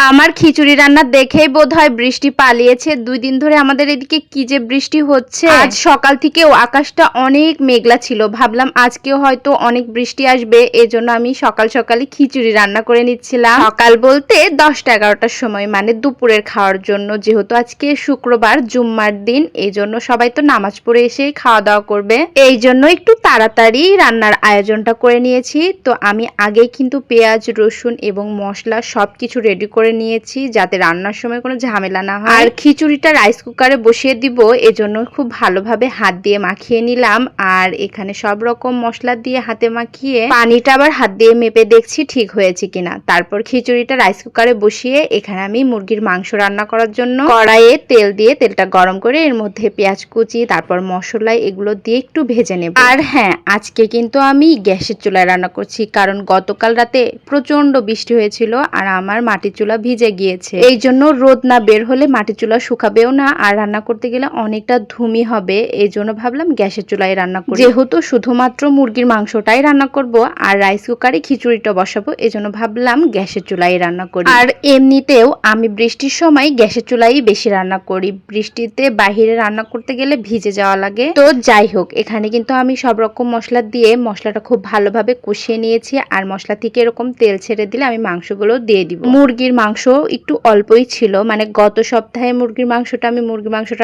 আমার খিচুড়ি রান্না দেখেই বোধহয় বৃষ্টি পালিয়েছে। 2 দিন ধরে আমাদের এদিকে কি যে বৃষ্টি হচ্ছে। আজ সকাল থেকেও আকাশটা অনেক মেঘলা ছিল, ভাবলাম আজকেও হয়তো অনেক বৃষ্টি আসবে, এজন্য আমি সকাল সকালই খিচুড়ি রান্না করে নিচ্ছিলাম। সকাল বলতে 10টা-11টার সময়, মানে দুপুরের খাওয়ার জন্য। যেহেতু আজকে শুক্রবার, জুম্মার দিন, এই জন্য সবাই তো নামাজ পড়ে এসেই খাওয়া দাওয়া করবে, এই জন্য একটু তাড়াতাড়ি রান্নার আয়োজনটা করে নিয়েছি। তো আমি আগেই কিন্তু পেঁয়াজ, রসুন এবং মশলা সবকিছু রেডি করে নিয়েছি, যাতে রান্নার সময় কোনো ঝামেলা না হয়। আর খিচুড়িটা রাইস কুকারে বসিয়ে দিব, এজন্য খুব ভালোভাবে হাত দিয়ে মাখিয়ে নিলাম। আর এখানে সব রকম মশলা দিয়ে হাতে মাখিয়ে পানিটা আবার হাত দিয়ে মেপে দেখছি ঠিক হয়েছে কিনা। তারপর খিচুড়িটা রাইস কুকারে বসিয়ে এখানে আমি মুরগির মাংস রান্না করার জন্য কড়াইয়ে তেল দিয়ে তেলটা গরম করে এর মধ্যে পেঁয়াজ কুচি, তারপর মশলা, এগুলো দিয়ে একটু ভেজে নেব। আর হ্যাঁ, আজকে কিন্তু আমি গ্যাসের চুলায় রান্না করছি, কারণ গতকাল রাতে প্রচন্ড বৃষ্টি হয়েছিল আর আমার মাটির চুলা ভিজে গিয়েছে। এই জন্য রোদ না বের হলে মাটির চুলা শুকাবেও না, আর রান্না করতে গেলে অনেকটা ধুমি হবে। এই জন্য ভাবলাম গ্যাসের চুলায় রান্না করি। যেহেতু শুধুমাত্র মুরগির মাংসটাই রান্না করব আর রাইস কুকারে খিচুড়িটা বসাবো, এই জন্য ভাবলাম গ্যাসের চুলায় রান্না করি। আর এমনিতেও আমি বৃষ্টির সময় গ্যাসের চুলাই বেশি রান্না করি, বৃষ্টিতে বাহিরে রান্না করতে গেলে ভিজে যাওয়া লাগে। তো যাই হোক, এখানে কিন্তু আমি সব রকম মশলা দিয়ে মশলাটা খুব ভালোভাবে কষিয়ে নিয়েছি। আর মশলা থেকে এরকম তেল ছেড়ে দিলে আমি মাংসগুলো দিয়ে দিব। মুরগির মাংস একটু অল্পই ছিল, মানে গত সপ্তাহে মুরগির মাংসটা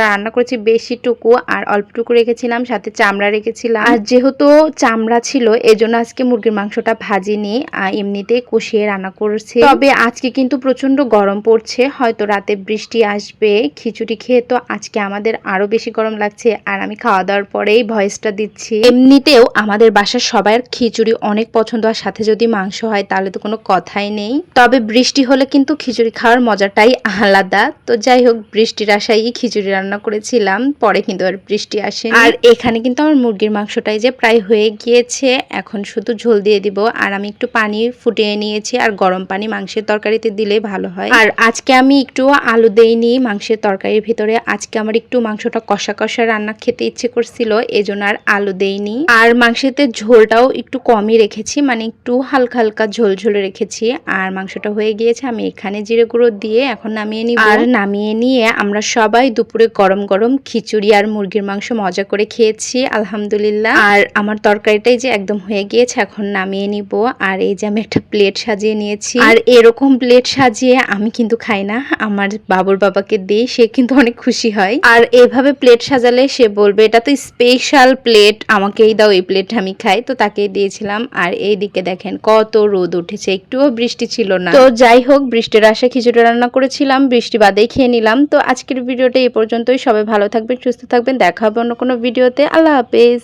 রান্না করেছি বেশিটুকু, আর অল্পটুকু রেখেছিলাম, সাথে চামড়া রেখেছিলাম। আর যেহেতু চামড়া ছিল, এজন্য আজকে মুরগির মাংসটা ভাজিনি, এমনিতেই কষিয়ে রান্না করেছি। তবে আজকে কিন্তু প্রচন্ড গরম পড়ছে, হয়তো রাতে বৃষ্টি আসবে। খিচুড়ি খেয়ে তো আজকে আমাদের আরো বেশি গরম লাগছে, আর আমি খাওয়া দাওয়ার পরেই ভয়েসটা দিচ্ছি। এমনিতেও আমাদের বাসার সবার খিচুড়ি অনেক পছন্দ, আর সাথে যদি মাংস হয় তাহলে তো কোনো কথাই নেই। তবে বৃষ্টি হলে কিন্তু খিচুড়ি খাওয়ার মজাটাই আলাদা। তো যাই হোক, বৃষ্টির আশায় খিচুড়ি রান্না করেছিলাম, পরে কিন্তু আর বৃষ্টি আসে। আর এখানে কিন্তু আমার মুরগির মাংসটাই যে প্রায় হয়ে গিয়েছে, এখন শুধু ঝোল দিয়ে দিব। আর আমি একটু পানি ফুটিয়ে নিয়েছি, আর গরম পানি মাংসের তরকারিতে দিলে ভালো হয়। আর আজকে আমি একটু আলু দেইনি মাংসের তরকারির ভিতরে, আজকে আমার একটু মাংসটা কষা কষা রান্না খেতে ইচ্ছে করছিল, এজন্য আর আলু দেইনি। আর মাংসেতে ঝোলটাও একটু কমই রেখেছি, মানে একটু হালকা হালকা ঝোল ঝোল রেখেছি। আর মাংসটা হয়ে গিয়েছে, আমি এখানে জিরে গুঁড়ো দিয়ে এখন নামিয়ে নিব। আর নামিয়ে নিয়ে আমরা সবাই দুপুরে গরম গরম খিচুড়ি আর মুরগির মাংস মজা করে খেয়েছি আলহামদুলিল্লাহ। আর আমার তরকারিটাই যে একদম হয়ে গিয়েছে, এখন নামিয়ে নিব। আর এই যে আমি একটা প্লেট সাজিয়ে নিয়েছি, আর এরকম প্লেট সাজিয়ে আমি কিন্তু খাই না, আমার বাবুর বাবাকে দিই, সে কিন্তু অনেক খুশি হয়। আর এভাবে প্লেট সাজালে সে বলবে এটা তো স্পেশাল প্লেট, আমাকেই দাও এই প্লেট, আমি খাই। তো তাকেই দিয়েছিলাম। আর এইদিকে দেখেন কত রোদ উঠেছে, একটুও বৃষ্টি ছিল না। তো যাই হোক, বৃষ্টির আশায় খিচুড়ি রান্না করেছিলাম, বৃষ্টি বাদেই খেয়ে নিলাম। তো আজকের ভিডিওটা এই পর্যন্তই। সবাই ভালো থাকবেন, সুস্থ থাকবেন, দেখা হবে অন্য কোনো ভিডিওতে। আল্লাহ হাফেজ।